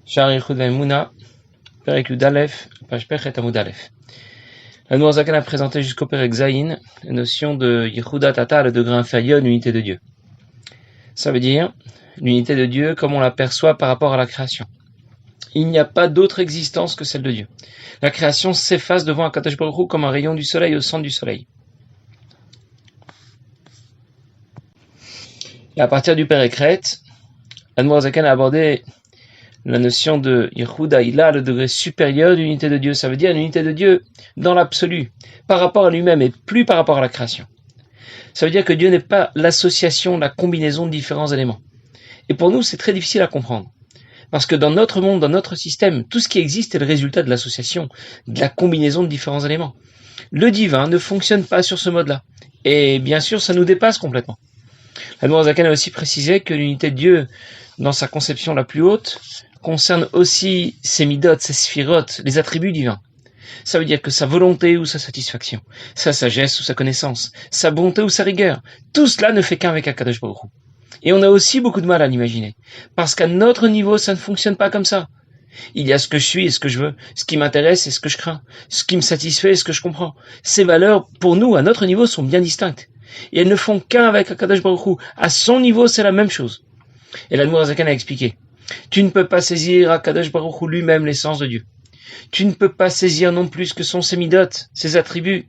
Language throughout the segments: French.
Shar Yichud Ve'Emuna, Perek Yud Aleph, page Pechet Amud Aleph. La Nourzakan a présenté jusqu'au Perek Zayin la notion de Yichudat Ata, le degré inférieur, l'unité de Dieu. Ça veut dire l'unité de Dieu comme on l'aperçoit par rapport à la création. Il n'y a pas d'autre existence que celle de Dieu. La création s'efface devant Akadosh Baruch Hu comme un rayon du soleil au centre du soleil. Et à partir du Perek Ret, la Nourzakan a abordé la notion de Yehuda Ila, le degré supérieur de l'unité de Dieu. Ça veut dire l'unité de Dieu dans l'absolu, par rapport à lui-même et plus par rapport à la création. Ça veut dire que Dieu n'est pas l'association, la combinaison de différents éléments. Et pour nous, c'est très difficile à comprendre. Parce que dans notre monde, dans notre système, tout ce qui existe est le résultat de l'association, de la combinaison de différents éléments. Le divin ne fonctionne pas sur ce mode-là. Et bien sûr, ça nous dépasse complètement. La Nourzakan a aussi précisé que l'unité de Dieu, dans sa conception la plus haute, concerne aussi ses midot, ses sphirotes, les attributs divins. Ça veut dire que sa volonté ou sa satisfaction, sa sagesse ou sa connaissance, sa bonté ou sa rigueur, tout cela ne fait qu'un avec Akadosh Baruch Hu. Et on a aussi beaucoup de mal à l'imaginer. Parce qu'à notre niveau, ça ne fonctionne pas comme ça. Il y a ce que je suis et ce que je veux, ce qui m'intéresse et ce que je crains, ce qui me satisfait et ce que je comprends. Ces valeurs, pour nous, à notre niveau, sont bien distinctes. Et elles ne font qu'un avec Akadosh Baruch Hu. À son niveau, c'est la même chose. Et la Nourzakan a expliqué. Tu ne peux pas saisir Akadosh Baruch Hu lui-même l'essence de Dieu. Tu ne peux pas saisir non plus ce que sont ses midot, ses attributs.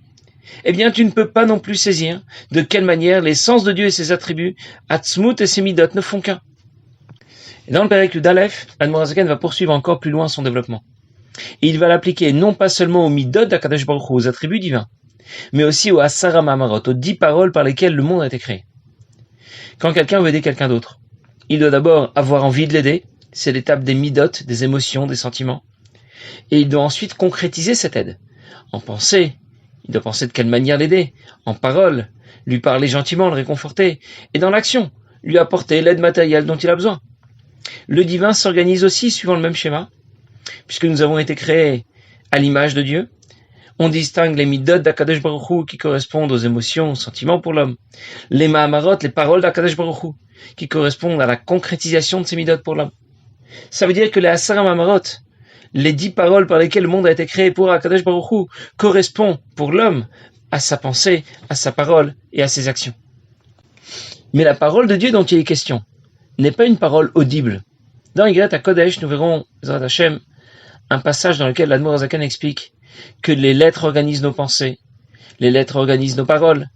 Eh bien, tu ne peux pas non plus saisir de quelle manière l'essence de Dieu et ses attributs, Atzmut et ses midot, ne font qu'un. Et dans le Perek Yud Aleph, la Nourzakan va poursuivre encore plus loin son développement. Et il va l'appliquer non pas seulement aux midot d'Akadosh Baruch Hu, aux attributs divins, mais aussi aux Asara Mamarot, aux 10 paroles par lesquelles le monde a été créé. Quand quelqu'un veut aider quelqu'un d'autre, il doit d'abord avoir envie de l'aider, c'est l'étape des midot, des émotions, des sentiments. Et il doit ensuite concrétiser cette aide. En pensée, il doit penser de quelle manière l'aider. En parole, lui parler gentiment, le réconforter. Et dans l'action, lui apporter l'aide matérielle dont il a besoin. Le divin s'organise aussi suivant le même schéma, puisque nous avons été créés à l'image de Dieu. On distingue les midot d'Akadosh Baruch Hu qui correspondent aux émotions, aux sentiments pour l'homme. Les Mahamarot, les paroles d'Akadosh Baruch Hu, qui correspondent à la concrétisation de ces midot pour l'homme. Ça veut dire que les Asara Mamarot, les 10 paroles par lesquelles le monde a été créé pour Akadosh Baruch Hu, correspondent pour l'homme à sa pensée, à sa parole et à ses actions. Mais la parole de Dieu dont il est question n'est pas une parole audible. Dans Igret HaKodesh, nous verrons, Zrat Hashem, un passage dans lequel la Nourzakan explique que les lettres organisent nos pensées, les lettres organisent nos paroles.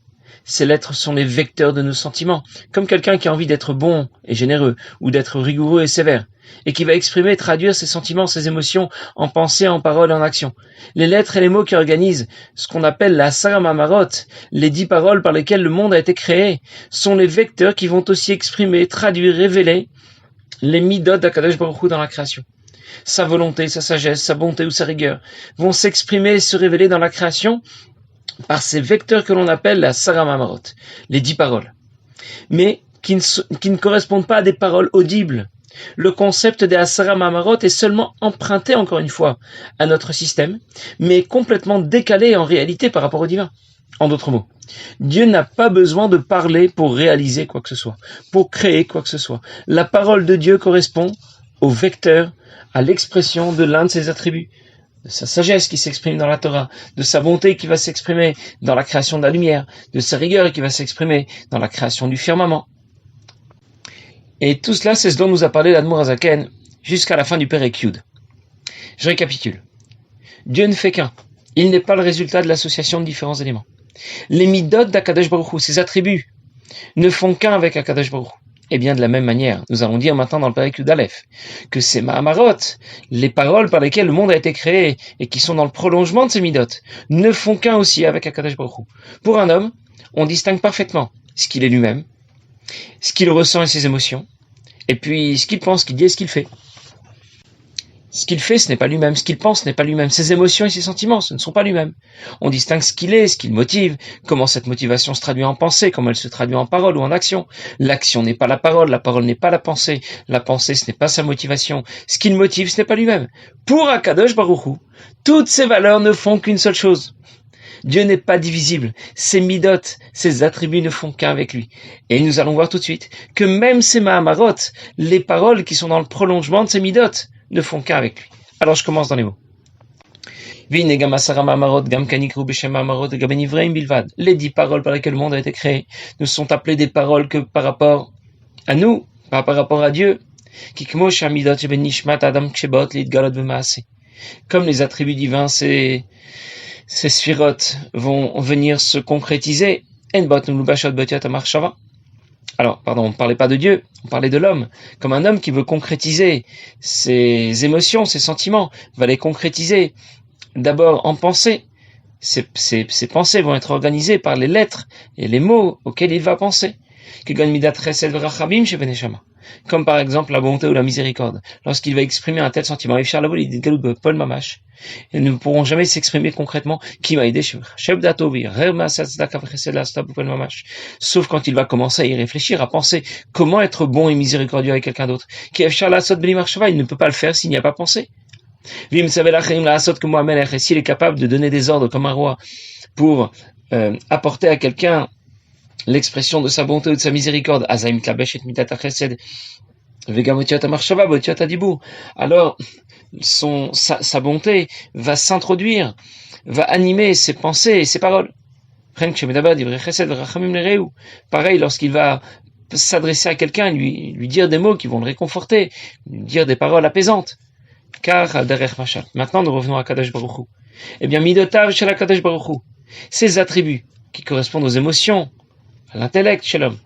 Ces lettres sont les vecteurs de nos sentiments, comme quelqu'un qui a envie d'être bon et généreux, ou d'être rigoureux et sévère, et qui va exprimer, traduire ses sentiments, ses émotions, en pensée, en parole, en action. Les lettres et les mots qui organisent ce qu'on appelle la Asara Mamarot, les 10 paroles par lesquelles le monde a été créé, sont les vecteurs qui vont aussi exprimer, traduire, révéler les midot d'Akadosh Baruch Hu dans la création. Sa volonté, sa sagesse, sa bonté ou sa rigueur vont s'exprimer et se révéler dans la création par ces vecteurs que l'on appelle la Asara Mamarot, les 10 paroles, mais qui ne correspondent pas à des paroles audibles. Le concept des Asara Mamarot est seulement emprunté, encore une fois, à notre système, mais complètement décalé en réalité par rapport au divin. En d'autres mots, Dieu n'a pas besoin de parler pour réaliser quoi que ce soit, pour créer quoi que ce soit. La parole de Dieu correspond au vecteur, à l'expression de l'un de ses attributs, de sa sagesse qui s'exprime dans la Torah, de sa bonté qui va s'exprimer dans la création de la lumière, de sa rigueur qui va s'exprimer dans la création du firmament. Et tout cela, c'est ce dont nous a parlé la Nourzakan jusqu'à la fin du Perek Yud. Je récapitule. Dieu ne fait qu'un. Il n'est pas le résultat de l'association de différents éléments. Les midot d'Akadosh Baruch Hu, ses attributs, ne font qu'un avec Akadosh Baruch Hu. Et bien de la même manière, nous allons dire maintenant dans le Perek Yud Aleph que ces Mahamarot, les paroles par lesquelles le monde a été créé et qui sont dans le prolongement de ces midot, ne font qu'un aussi avec Akadosh Baruch Hu. Pour un homme, on distingue parfaitement ce qu'il est lui-même, ce qu'il ressent et ses émotions, et puis ce qu'il pense, ce qu'il dit et ce qu'il fait. Ce qu'il fait, ce n'est pas lui-même. Ce qu'il pense, ce n'est pas lui-même. Ses émotions et ses sentiments, ce ne sont pas lui-même. On distingue ce qu'il est, ce qui le motive, comment cette motivation se traduit en pensée, comment elle se traduit en parole ou en action. L'action n'est pas la parole n'est pas la pensée, ce n'est pas sa motivation. Ce qui le motive, ce n'est pas lui-même. Pour Akadosh Baruch Hu, toutes ces valeurs ne font qu'une seule chose. Dieu n'est pas divisible. Ses midot, ses attributs ne font qu'un avec lui. Et nous allons voir tout de suite que même ces Mahamarot, les paroles qui sont dans le prolongement de ces midot, ne font qu'un avec lui. Alors je commence dans les mots. Les 10 paroles par lesquelles le monde a été créé ne sont appelées des paroles que par rapport à nous, pas par rapport à Dieu. Comme les attributs divins, ces sphirotes vont venir se concrétiser. Alors, pardon, on ne parlait pas de Dieu, on parlait de l'homme. Comme un homme qui veut concrétiser ses émotions, ses sentiments, va les concrétiser d'abord en pensée. Ces pensées vont être organisées par les lettres et les mots auxquels il va penser. Comme par exemple la bonté ou la miséricorde. Lorsqu'il va exprimer un tel sentiment, et ne pourront jamais s'exprimer concrètement, sauf quand il va commencer à y réfléchir, à penser comment être bon et miséricordieux avec quelqu'un d'autre. Il ne peut pas le faire s'il n'y a pas pensé. S'il est capable de donner des ordres comme un roi pour apporter à quelqu'un l'expression de sa bonté ou de sa miséricorde, alors sa bonté va s'introduire, va animer ses pensées et ses paroles. Pareil, lorsqu'il va s'adresser à quelqu'un, lui dire des mots qui vont le réconforter, lui dire des paroles apaisantes. Car derech machal. Maintenant, nous revenons à Kadosh Baruch Hu. Eh bien, midotav shel Kadosh Baruch Hu, ces attributs qui correspondent aux émotions, à l'intellect chez l'homme.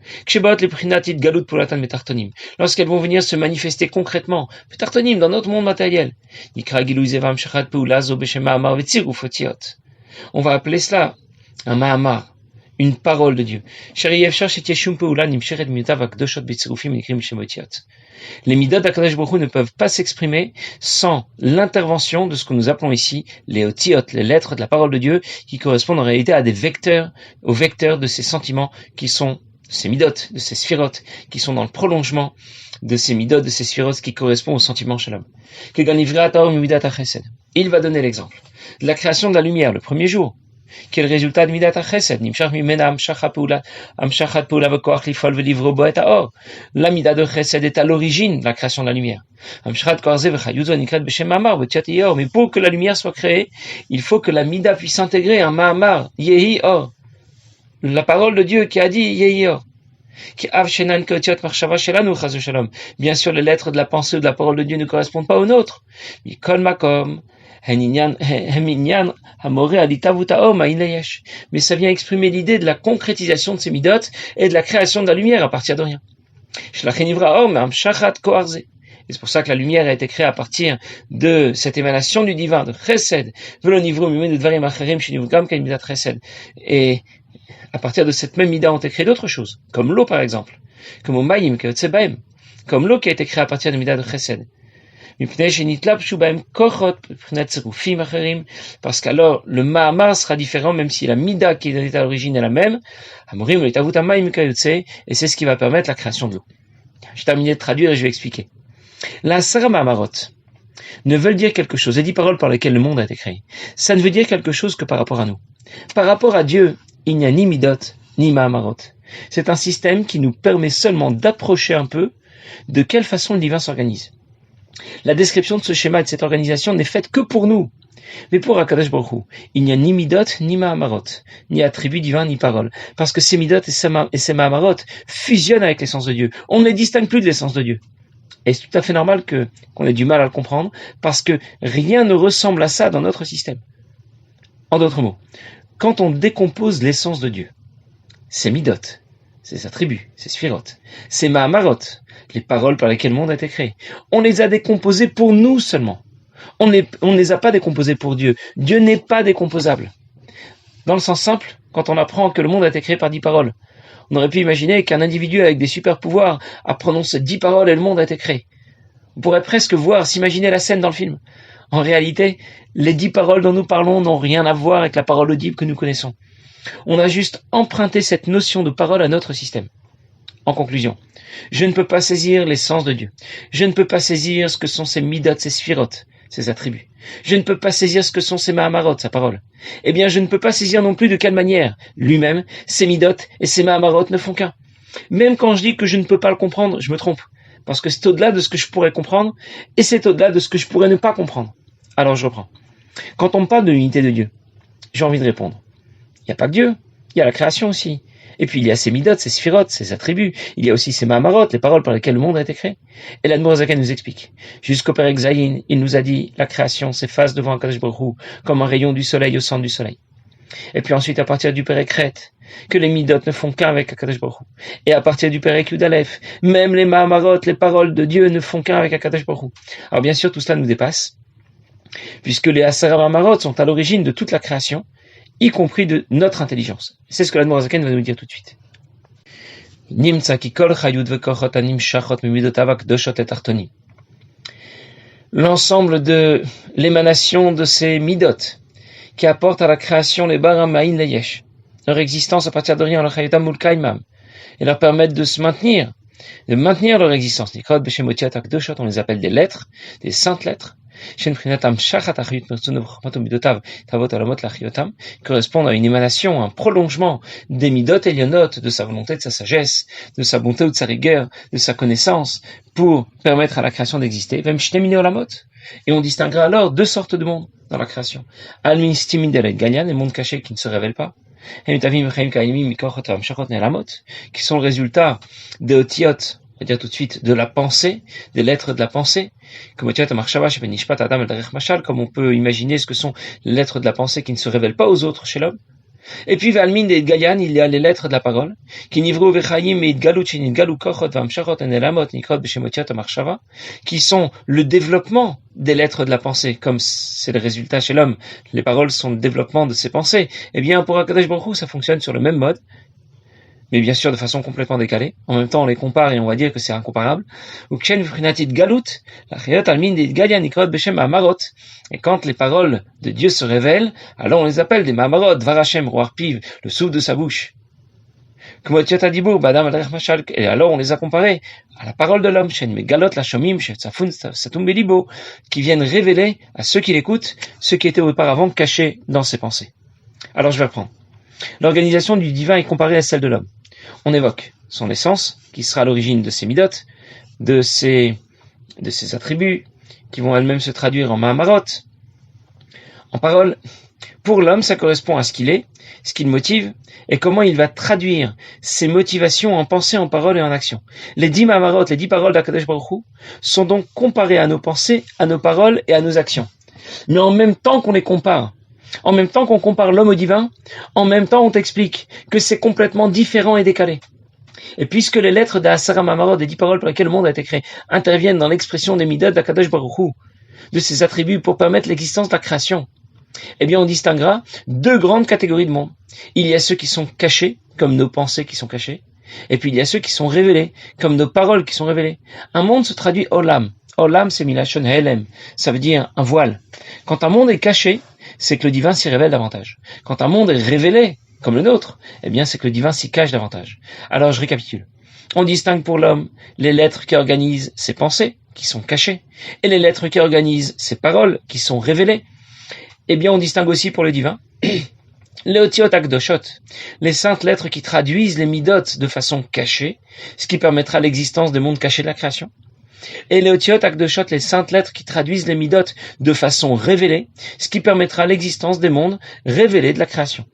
Lorsqu'elles vont venir se manifester concrètement, dans notre monde matériel. On va appeler cela un ma'amar, une parole de Dieu. Les midot d'Akadosh Baruch Hu ne peuvent pas s'exprimer sans l'intervention de ce que nous appelons ici les otiot, les lettres de la parole de Dieu, qui correspondent en réalité à des vecteurs, aux vecteurs de ces sentiments qui sont ces midot, de ces sphirotes, qui sont dans le prolongement de ces midot, de ces sphirotes qui correspondent aux sentiments chez l'homme. Il va donner l'exemple de la création de la lumière le premier jour, qui est le résultat de Midat HaChesed. La Midat de Chesed est à l'origine de la création de la lumière. Mais pour que la lumière soit créée, il faut que la Midat puisse intégrer un Mahamar, Yehi Or. La parole de Dieu qui a dit Yehi Or. Bien sûr, les lettres de la pensée ou de la parole de Dieu ne correspondent pas aux nôtres. Mais ça vient exprimer l'idée de la concrétisation de ces midot et de la création de la lumière à partir de rien. Et c'est pour ça que la lumière a été créée à partir de cette émanation du divin, de Chesed. Et à partir de cette même mida ont été créées d'autres choses, comme l'eau par exemple, comme l'eau qui a été créée à partir de mida de Chesed. Parce qu'alors le Mahamar sera différent, même si la Mida qui est à l'origine est la même, et c'est ce qui va permettre la création de l'eau. Je termine de traduire et je vais expliquer. La Sara Mahamarot ne veulent dire quelque chose, les 10 paroles par lesquelles le monde a été créé. Ça ne veut dire quelque chose que par rapport à nous. Par rapport à Dieu, il n'y a ni Midot, ni Mahamarot. C'est un système qui nous permet seulement d'approcher un peu de quelle façon le divin s'organise. La description de ce schéma et de cette organisation n'est faite que pour nous. Mais pour Akadosh Baruch Hu, il n'y a ni midot, ni mahamarot, ni attribut divin, ni parole. Parce que ces midot et ces mahamarot fusionnent avec l'essence de Dieu. On ne les distingue plus de l'essence de Dieu. Et c'est tout à fait normal qu'on ait du mal à le comprendre, parce que rien ne ressemble à ça dans notre système. En d'autres mots, quand on décompose l'essence de Dieu, ces midot, ces attributs, ces sphirotes, ces mahamarot, les paroles par lesquelles le monde a été créé, on les a décomposées pour nous seulement. On ne les a pas décomposées pour Dieu. Dieu n'est pas décomposable. Dans le sens simple, quand on apprend que le monde a été créé par 10 paroles, on aurait pu imaginer qu'un individu avec des super pouvoirs a prononcé 10 paroles et le monde a été créé. On pourrait presque s'imaginer la scène dans le film. En réalité, les 10 paroles dont nous parlons n'ont rien à voir avec la parole audible que nous connaissons. On a juste emprunté cette notion de parole à notre système. En conclusion, je ne peux pas saisir l'essence de Dieu. Je ne peux pas saisir ce que sont ses midot, ses sphirotes, ses attributs. Je ne peux pas saisir ce que sont ses mahamarot, sa parole. Eh bien, je ne peux pas saisir non plus de quelle manière lui-même, ses midot et ses mahamarot ne font qu'un. Même quand je dis que je ne peux pas le comprendre, je me trompe. parce que c'est au-delà de ce que je pourrais comprendre, et c'est au-delà de ce que je pourrais ne pas comprendre. Alors je reprends. Quand on me parle de l'unité de Dieu, j'ai envie de répondre. Il n'y a pas que Dieu, il y a la création aussi. Et puis il y a ses midot, ses sphirotes, ses attributs. Il y a aussi ses mahamarot, les paroles par lesquelles le monde a été créé. Et l'Admor Zaken nous explique. Jusqu'au Perek Zayin, il nous a dit, la création s'efface devant Akadosh Baruch Hu, comme un rayon du soleil au centre du soleil. Et puis ensuite, à partir du Perek Ret, que les midot ne font qu'un avec Akadosh Baruch Hu. Et à partir du Perek Yud Aleph, même les mahamarot, les paroles de Dieu ne font qu'un avec Akadosh Baruch Hu. Alors bien sûr, tout cela nous dépasse, puisque les Asara Mahamarot sont à l'origine de toute la création, y compris de notre intelligence. C'est ce que l'Admor Zaken va nous dire tout de suite. L'ensemble de l'émanation de ces midot qui apportent à la création les baram ma'in leyesh, leur existence à partir de rien, leur chayotam mulkaimam, et leur permettent de se maintenir, de maintenir leur existence. On les appelle des lettres, des saintes lettres, correspondent à une émanation, un prolongement des midot elionot, de sa volonté, de sa sagesse, de sa bonté ou de sa rigueur, de sa connaissance, pour permettre à la création d'exister. Et on distinguera alors deux sortes de mondes dans la création. Les mondes cachés qui ne se révèlent pas, qui sont le résultat des otiyot, on va dire tout de suite, de la pensée, des lettres de la pensée, comme on peut imaginer ce que sont les lettres de la pensée qui ne se révèlent pas aux autres chez l'homme. Et puis, Valmin et Gayan, il y a les lettres de la parole, qui sont le développement des lettres de la pensée, comme c'est le résultat chez l'homme. Les paroles sont le développement de ses pensées. Eh bien, pour Akadosh Baruch Hu, ça fonctionne sur le même mode, mais bien sûr de façon complètement décalée. En même temps, on les compare et on va dire que c'est incomparable. Et quand les paroles de Dieu se révèlent, alors on les appelle des mahamarot, varachem, roarpiv, le souffle de sa bouche. Et alors on les a comparés à la parole de l'homme, qui viennent révéler à ceux qui l'écoutent ce qui était auparavant caché dans ses pensées. Alors je vais reprendre. L'organisation du divin est comparée à celle de l'homme. On évoque son essence, qui sera à l'origine de ses midot, de ses attributs, qui vont elles-mêmes se traduire en mahamarot, en paroles. Pour l'homme, ça correspond à ce qu'il est, ce qui le motive, et comment il va traduire ses motivations en pensée, en parole et en action. Les 10 mahamarot, les 10 paroles d'Akadosh Baruch Hu, sont donc comparées à nos pensées, à nos paroles et à nos actions. Mais en même temps qu'on les compare, en même temps qu'on compare l'homme au divin, en même temps on t'explique que c'est complètement différent et décalé. Et puisque les lettres d'Asara Mahamarot, des 10 paroles par lesquelles le monde a été créé, interviennent dans l'expression des midot d'Akadosh Baruch Hu, de ses attributs pour permettre l'existence de la création, eh bien on distinguera deux grandes catégories de monde. Il y a ceux qui sont cachés, comme nos pensées qui sont cachées, et puis il y a ceux qui sont révélés, comme nos paroles qui sont révélées. Un monde se traduit olam. Olam, c'est milashon helem, ça veut dire un voile. Quand un monde est caché, c'est que le divin s'y révèle davantage. Quand un monde est révélé, comme le nôtre, eh bien c'est que le divin s'y cache davantage. Alors je récapitule. On distingue pour l'homme les lettres qui organisent ses pensées, qui sont cachées, et les lettres qui organisent ses paroles, qui sont révélées. Eh bien on distingue aussi pour le divin les otiot akdoshot, les saintes lettres qui traduisent les midot de façon cachée, ce qui permettra l'existence des mondes cachés de la création. Et les otiot akdoshot, les saintes lettres qui traduisent les midot de façon révélée, ce qui permettra l'existence des mondes révélés de la création.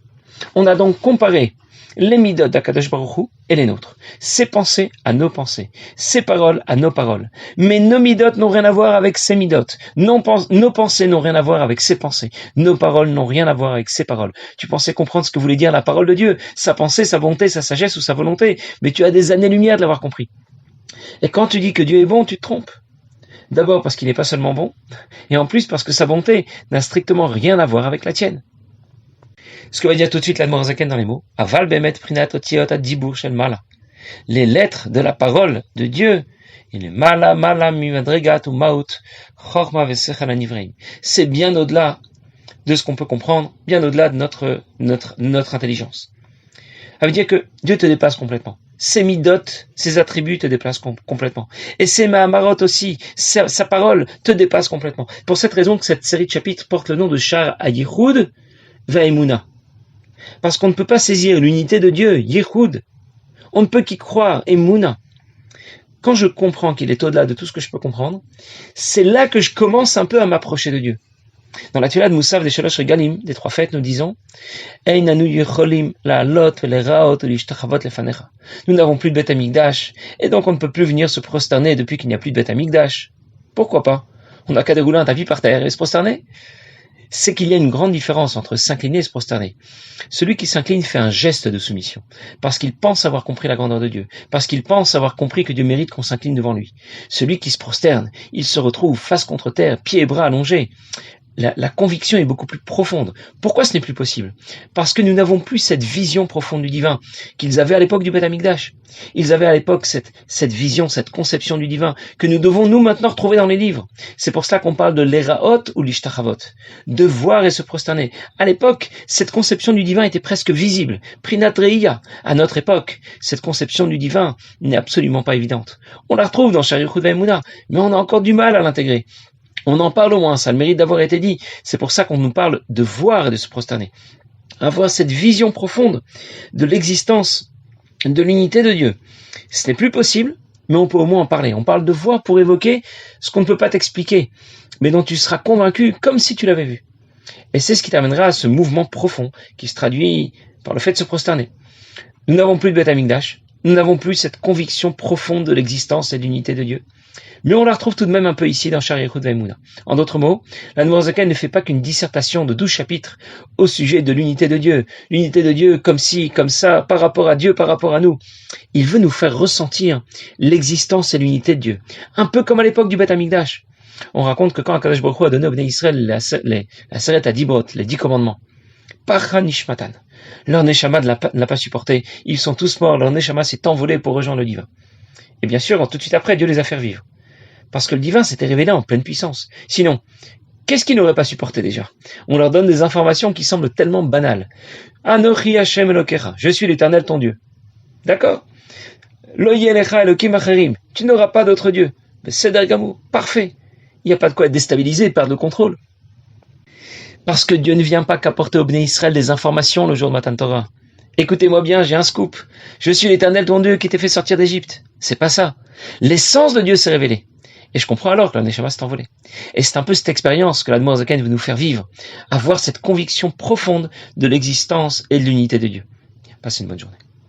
On a donc comparé les midot d'Akadosh Baruch Hu et les nôtres. Ses pensées à nos pensées, ses paroles à nos paroles. Mais nos midot n'ont rien à voir avec ses midot. Nos pensées n'ont rien à voir avec ses pensées. Nos paroles n'ont rien à voir avec ses paroles. Tu pensais comprendre ce que voulait dire la parole de Dieu, sa pensée, sa bonté, sa sagesse ou sa volonté, mais tu as des années-lumière de l'avoir compris. Et quand tu dis que Dieu est bon, tu te trompes. D'abord parce qu'il n'est pas seulement bon, et en plus parce que sa bonté n'a strictement rien à voir avec la tienne. Ce que va dire tout de suite l'Admor Zaken dans les mots, Aval bemet prinat otiot adibur shel mala. Les lettres de la parole de Dieu, il est mala mi madregat ou maut, chorma vesechal anivreim. C'est bien au-delà de ce qu'on peut comprendre, bien au-delà de notre intelligence. Ça veut dire que Dieu te dépasse complètement. Ses midot, ses attributs te dépassent complètement. Et ses mahamarot aussi, sa parole te dépasse complètement. Pour cette raison que cette série de chapitres porte le nom de Shar HaYichud Va'emuna. Parce qu'on ne peut pas saisir l'unité de Dieu, Yichud. On ne peut qu'y croire, Emuna. quand je comprends qu'il est au-delà de tout ce que je peux comprendre, c'est là que je commence un peu à m'approcher de Dieu. Dans la Tefila de Moussav des Shalosh Regalim, des 3 fêtes, nous disons nous n'avons plus de Beth Amikdash, et donc on ne peut plus venir se prosterner depuis qu'il n'y a plus de Beth Amikdash. Pourquoi pas? On n'a qu'à dérouler un tapis par terre et se prosterner. C'est qu'il y a une grande différence entre s'incliner et se prosterner. Celui qui s'incline fait un geste de soumission, parce qu'il pense avoir compris la grandeur de Dieu, parce qu'il pense avoir compris que Dieu mérite qu'on s'incline devant lui. Celui qui se prosterne, il se retrouve face contre terre, pieds et bras allongés. La conviction est beaucoup plus profonde. Pourquoi ce n'est plus possible? Parce que nous n'avons plus cette vision profonde du divin qu'ils avaient à l'époque du Beth Amikdash. Ils avaient à l'époque cette vision, cette conception du divin que nous devons nous maintenant retrouver dans les livres. C'est pour cela qu'on parle de l'Eraot ou l'Ishtachavot, de voir et se prosterner. À l'époque, cette conception du divin était presque visible. Prinat Reiya. À notre époque, cette conception du divin n'est absolument pas évidente. On la retrouve dans Sharichut Vaimuna, mais on a encore du mal à l'intégrer. On en parle au moins, ça a le mérite d'avoir été dit. C'est pour ça qu'on nous parle de voir et de se prosterner. Avoir cette vision profonde de l'existence, de l'unité de Dieu. Ce n'est plus possible, mais on peut au moins en parler. On parle de voir pour évoquer ce qu'on ne peut pas t'expliquer, mais dont tu seras convaincu comme si tu l'avais vu. Et c'est ce qui t'amènera à ce mouvement profond qui se traduit par le fait de se prosterner. Nous n'avons plus de Beth Amikdash, nous n'avons plus cette conviction profonde de l'existence et de l'unité de Dieu. Mais on la retrouve tout de même un peu ici dans Sharichut Vaimuna. En d'autres mots, la Noirzaken ne fait pas qu'une dissertation de 12 chapitres au sujet de l'unité de Dieu. L'unité de Dieu comme ci, comme ça, par rapport à Dieu, par rapport à nous. Il veut nous faire ressentir l'existence et l'unité de Dieu. Un peu comme à l'époque du Beth Amikdash. On raconte que quand Akadosh Baruch Hu a donné au Bnei Israël la Seret Adibot, les 10 commandements, Parcha Nishmatan, leur Neshama ne l'a pas supporté. Ils sont tous morts, leur Neshama s'est envolé pour rejoindre le divin. Et bien sûr, tout de suite après, Dieu les a fait vivre. Parce que le divin s'était révélé en pleine puissance. Sinon, qu'est-ce qu'ils n'auraient pas supporté déjà? On leur donne des informations qui semblent tellement banales. Anochi Hashem Elokecha, je suis l'Éternel ton Dieu. D'accord? Lo yelecha Elokim acherim, tu n'auras pas d'autre Dieu. Seder Gamur, parfait. Il n'y a pas de quoi être déstabilisé, perdre le contrôle. Parce que Dieu ne vient pas qu'apporter au Bnei Israël des informations le jour de Matan Torah. Écoutez-moi bien, j'ai un scoop. Je suis l'Éternel ton Dieu qui t'ai fait sortir d'Égypte. C'est pas ça. L'essence de Dieu s'est révélée. Et je comprends alors que la Neshama s'est envolée. Et c'est un peu cette expérience que la Noirzaken veut nous faire vivre. Avoir cette conviction profonde de l'existence et de l'unité de Dieu. Passez une bonne journée.